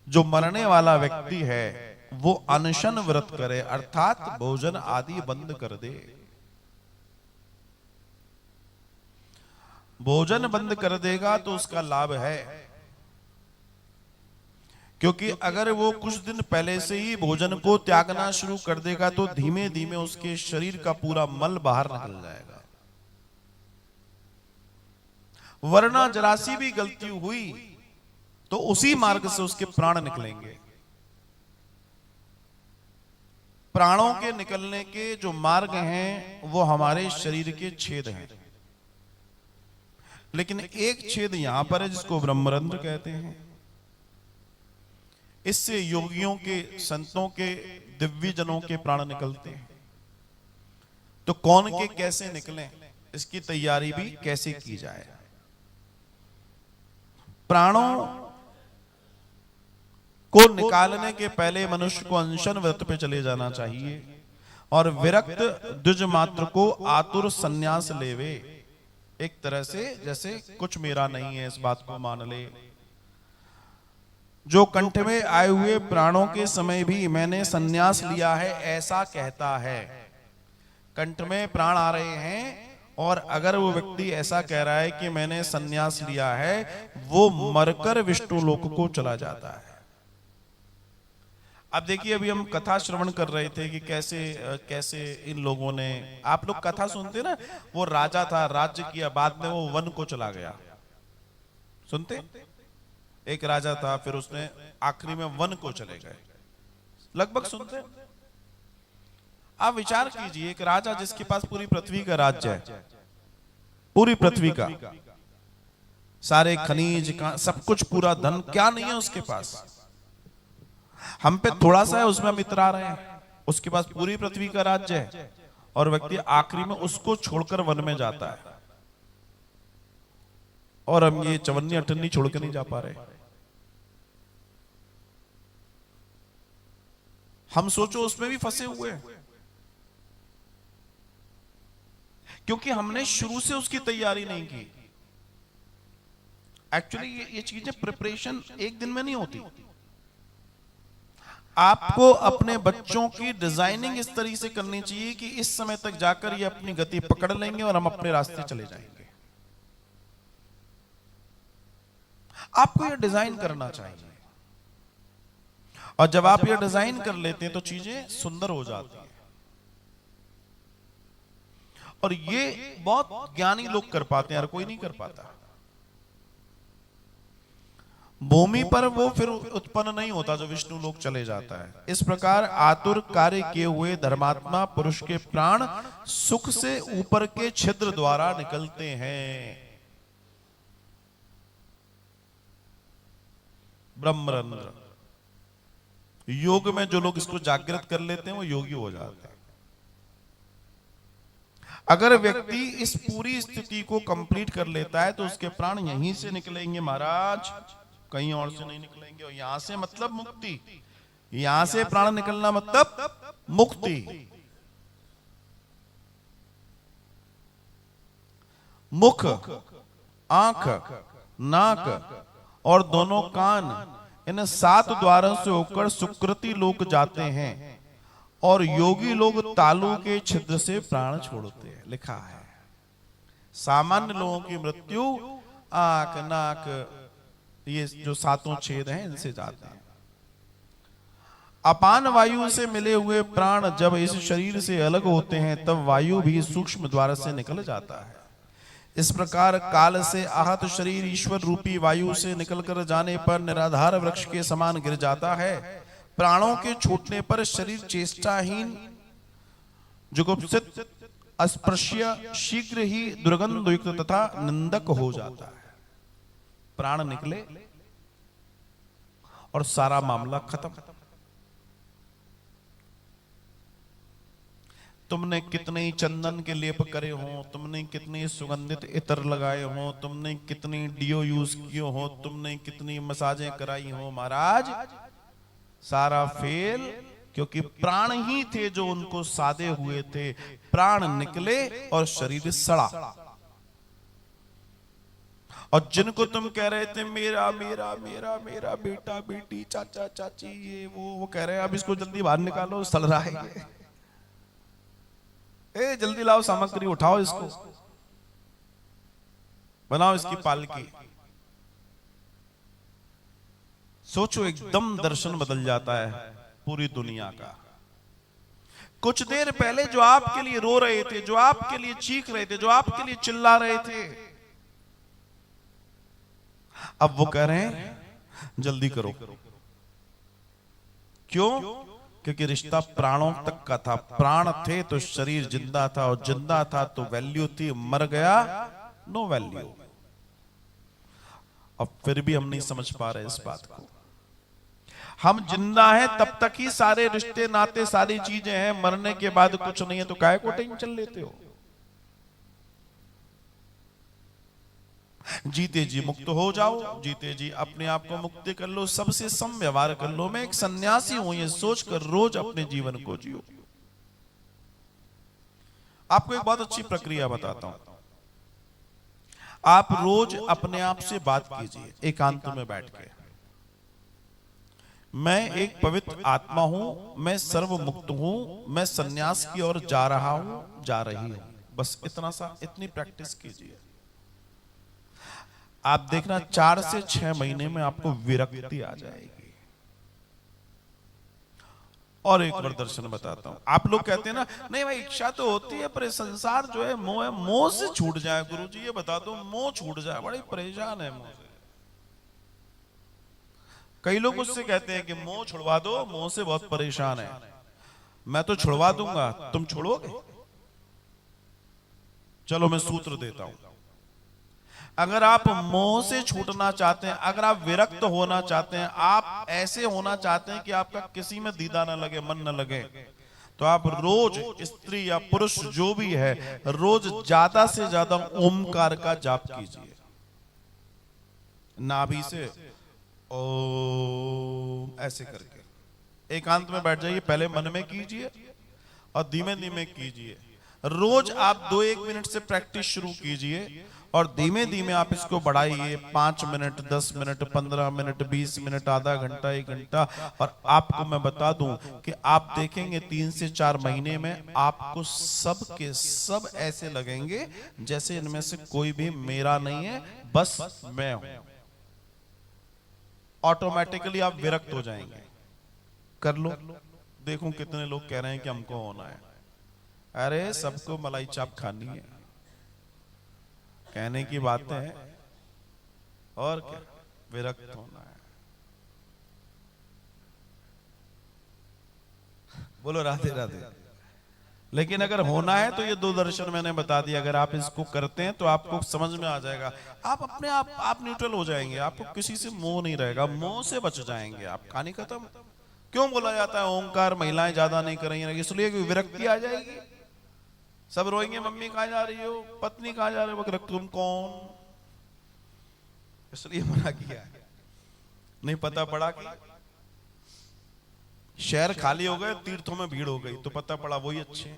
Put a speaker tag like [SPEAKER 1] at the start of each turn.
[SPEAKER 1] जो मरने वाला व्यक्ति है वो अनशन व्रत करे, अर्थात भोजन आदि बंद कर दे। भोजन बंद कर देगा तो उसका लाभ है, क्योंकि अगर वो कुछ दिन पहले से ही भोजन को त्यागना शुरू कर देगा तो धीमे धीमे उसके शरीर का पूरा मल बाहर निकल जाएगा। वरना जरा सी भी गलती हुई तो उसी मार्ग से उसके प्राण निकलेंगे। प्राणों के निकलने के जो मार्ग हैं वो हमारे शरीर के छेद हैं, लेकिन एक छेद यहां पर है जिसको ब्रह्मरंध्र कहते हैं। इससे योगियों के, संतों के, दिव्य जनों के प्राण निकलते हैं। तो कौन के कैसे निकलें, इसकी तैयारी भी कैसे की जाए। प्राणों को निकालने के पहले मनुष्य को अनशन व्रत पे चले जाना चाहिए और विरक्त द्विज मात्र को आतुर संन्यास लेवे। एक तरह से जैसे कुछ मेरा नहीं है इस बात को मान ले। जो कंठ में आए हुए प्राणों के समय भी मैंने संन्यास लिया है ऐसा कहता है। कंठ में प्राण आ रहे हैं और अगर वो व्यक्ति ऐसा कह रहा है कि मैंने संन्यास लिया है, वो मरकर विष्णु लोक को चला जाता है। अब देखिए, अभी हम कथा श्रवण कर रहे थे कि कैसे कैसे इन लोगों ने, आप लोग कथा सुनते ना, वो राजा था, राज्य किया, बाद में वो वन को चला गया। सुनते, एक राजा था, फिर उसने आखिरी में वन को चले गए, लगभग सुनते। आप विचार कीजिए, एक राजा जिसके पास पूरी पृथ्वी का राज्य है, पूरी पृथ्वी का सारे खनिज का सब कुछ, पूरा धन, क्या नहीं है उसके पास। हम पे थोड़ा सा है, उसमें हम इतरा रहे हैं। उसके पास पूरी पृथ्वी का राज्य है और व्यक्ति आखिरी में उसको छोड़कर वन में जाता है, और हम ये चवन्नी अठन्नी छोड़ के नहीं जा पा रहे। हम सोचो उसमें भी फंसे हुए हैं, क्योंकि हमने शुरू से उसकी तैयारी नहीं की। एक्चुअली ये चीजें प्रिपरेशन एक दिन में नहीं होती। आपको अपने बच्चों की डिजाइनिंग इस तरीके से करनी चाहिए कि इस समय तक जाकर ये अपनी गति पकड़ लेंगे और हम अपने रास्ते चले जाएंगे। आपको ये डिजाइन करना चाहिए, और जब आप ये डिजाइन कर लेते हैं तो चीजें सुंदर हो जाती हैं। और ये बहुत ज्ञानी लोग कर पाते हैं, हर कोई नहीं कर पाता। भूमि पर वो फिर उत्पन्न नहीं होता जो विष्णु लोक चले जाता है। इस प्रकार आतुर कार्य किए हुए धर्मात्मा पुरुष के प्राण सुख से ऊपर के छिद्र द्वारा निकलते हैं। ब्रह्मरंध्र, योग में जो लोग इसको जागृत कर लेते हैं वो योगी हो जाते हैं। अगर व्यक्ति इस पूरी स्थिति को कंप्लीट कर लेता है तो उसके प्राण यहीं से निकलेंगे महाराज, कहीं और से नहीं निकलेंगे। और यहां से मतलब मुक्ति, यहां से प्राण निकलना मतलब मुक्ति। मुख, आंख, नाक और दोनों कान, इन 7 द्वारों से होकर सुकृति लोक जाते हैं और योगी लोग तालु के छिद्र से प्राण छोड़ते हैं। लिखा है सामान्य लोगों की मृत्यु आंख, नाक, ये जो 7 छेद हैं इनसे जाते हैं। अपान वायु से मिले हुए प्राण जब इस शरीर से अलग होते हैं तब वायु भी सूक्ष्म द्वार से निकल जाता है। इस प्रकार काल से आहत शरीर ईश्वर रूपी वायु से निकलकर जाने पर निराधार वृक्ष के समान गिर जाता है। प्राणों के छूटने पर शरीर चेष्टाहीन, जुगुप्सित, अस्पृश्य, शीघ्र ही दुर्गंध युक्त तथा निंदक हो जाता है। प्राण निकले और सारा मामला खत्म। तुमने कितने चंदन के लेप करे हो, तुमने कितने सुगंधित इत्र लगाए हो, तुमने कितनी डीओ यूज किए हो, तुमने कितनी मसाजें कराई हो, महाराज सारा फेल। क्योंकि प्राण ही थे जो उनको साधे हुए थे। प्राण निकले और शरीर सड़ा, और जिनको तुम कह रहे थे मेरा मेरा मेरा मेरा बेटा बेटी चाचा चाची ये वो कह रहे हैं अब इसको जल्दी बाहर निकालो, सड़ रहा है ये, जल्दी लाओ सामग्री, उठाओ इसको, बनाओ इसकी पालकी। सोचो एकदम दर्शन बदल जाता है पूरी दुनिया का। कुछ देर पहले जो आपके लिए रो रहे थे, जो आपके लिए चीख रहे थे, जो आपके लिए चिल्ला रहे थे, अब वो कह रहे हैं जल्दी करो। क्यों? क्योंकि रिश्ता प्राणों तक का था। प्राण थे तो शरीर जिंदा था, और जिंदा था तो वैल्यू थी, मर गया नो वैल्यू। अब फिर भी हम नहीं समझ पा रहे इस बात को। हम जिंदा हैं तब तक ही सारे रिश्ते नाते सारी चीजें हैं, मरने के बाद कुछ नहीं है तो काहे को टेंशन लेते हो? जीते जी मुक्त हो जाओ, जीते जी अपने आप को मुक्त कर लो, सबसे सम व्यवहार कर लो। मैं एक सन्यासी हूं ये सोचकर रोज अपने जीवन को जियो। आपको एक बहुत अच्छी प्रक्रिया बताता हूं। आप रोज अपने आप से बात कीजिए एकांत में बैठ के। मैं एक पवित्र आत्मा हूं, मैं सर्व मुक्त हूं, मैं सन्यास की ओर जा रहा हूं, जा रही हूं। बस इतना सा, इतनी प्रैक्टिस कीजिए। आप देखना 4 से 6 महीने में आपको विरक्ति आ जाएगी। और एक बार दर्शन बताता हूं। आप लोग कहते हैं ना, नहीं भाई इच्छा तो होती है पर संसार जो है मोह है, मोह से छूट जाए। गुरुजी ये बता दो, मोह छूट जाए, बड़े परेशान है मोह से। कई लोग मुझसे कहते हैं कि मोह छुड़वा दो, मोह से बहुत परेशान है। मैं तो छुड़वा दूंगा, तुम छोड़ोगे? चलो मैं सूत्र देता हूं। अगर आप मोह से छूटना चाहते हैं, अगर आप विरक्त होना चाहते हैं, आप ऐसे होना चाहते हैं कि आपका किसी में दीदा ना लगे, मन ना लगे, तो आप रोज, स्त्री या पुरुष जो भी है, रोज ज्यादा से ज्यादा ओमकार का जाप कीजिए। नाभि से ओम ऐसे करके एकांत में बैठ जाइए। पहले मन में कीजिए और धीमे धीमे कीजिए। रोज आप 2-1 मिनट से प्रैक्टिस शुरू कीजिए और धीमे धीमे आप इसको बढ़ाइए। 5 मिनट, 10 मिनट, 15 मिनट, 20 मिनट, आधा घंटा, 1 घंटा। और आपको मैं बता दूं कि आप देखेंगे 3 से 4 महीने में आपको सब के सब ऐसे लगेंगे जैसे इनमें से कोई भी मेरा नहीं है, बस मैं हूं। ऑटोमेटिकली आप विरक्त हो जाएंगे। कर लो, देखो कितने लोग कह रहे हैं कि हमको होना है। अरे सबको मलाई चाप खानी है, कहने की बात है, और क्या, विरक्त होना है। बोलो राधे राधे। लेकिन अगर होना है तो ये 2 दर्शन मैंने बता दिया, अगर आप इसको करते हैं तो आपको समझ में आ जाएगा। आप अपने आप न्यूट्रल हो जाएंगे, आपको किसी से मोह नहीं रहेगा, मोह से बच जाएंगे आप। कहानी खत्म। क्यों बोला जाता है ओंकार महिलाएं ज्यादा नहीं करेंगी? इसलिए कि विरक्ति आ जाएगी। सब रोएंगे, मम्मी कहां जा रही हो, पत्नी कहां जा रही हो, तुम कौन? इसलिए मना किया है। नहीं पता पड़ा कि शहर खाली हो गए, तीर्थों में भीड़ हो गई, तो पता पड़ा वही अच्छे हैं।